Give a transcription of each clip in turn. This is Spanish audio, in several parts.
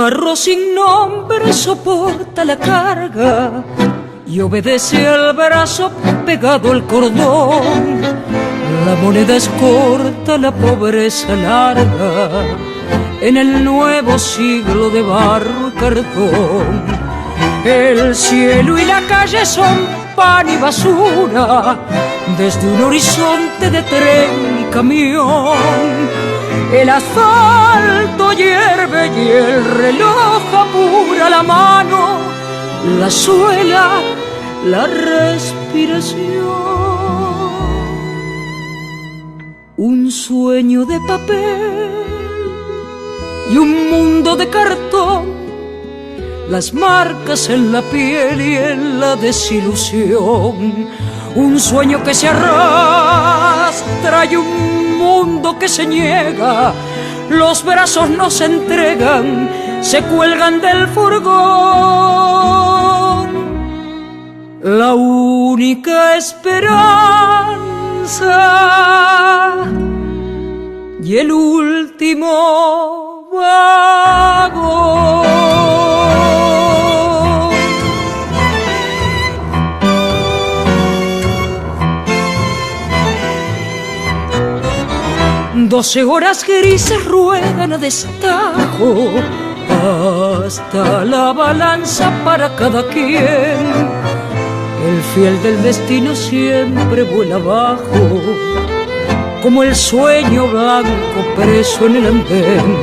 carro sin nombre soporta la carga y obedece al brazo pegado al cordón. La moneda es corta, la pobreza larga, en el nuevo siglo de barro y cartón. El cielo y la calle son pan y basura, desde un horizonte de tren y camión. El asfalto hierve y el reloj apura la mano, la suela, la respiración. Un sueño de papel y un mundo de cartón, las marcas en la piel y en la desilusión. Un sueño que se arrastra y un mundo que se niega. Los brazos no se entregan, se cuelgan del furgón. La única esperanza y el último vagón. 12 horas grises ruedan a destajo hasta la balanza para cada quien. El fiel del destino siempre vuela abajo, como el sueño blanco preso en el andén.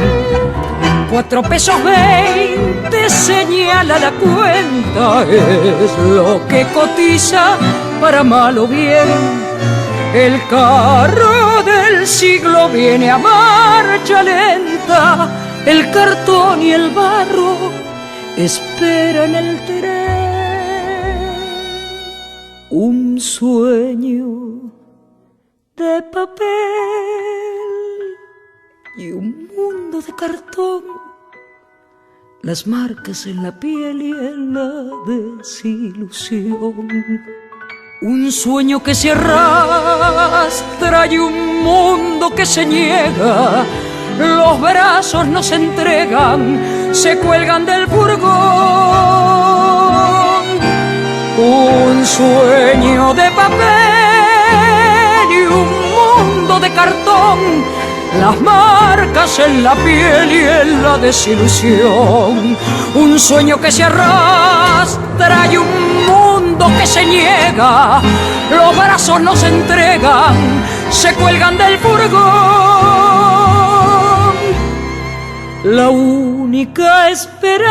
4 pesos 20 señala la cuenta, es lo que cotiza para mal o bien. El carro del siglo viene a marcha lenta, el cartón y el barro esperan el tren. Un sueño de papel y un mundo de cartón, las marcas en la piel y en la desilusión. Un sueño que se arrastra y un mundo que se niega. Los brazos no se entregan, se cuelgan del furgón. Un sueño de papel y un mundo de cartón, las marcas en la piel y en la desilusión. Un sueño que se arrastra y un mundo que se niega. Los brazos no se entregan, se cuelgan del furgón. La única esperanza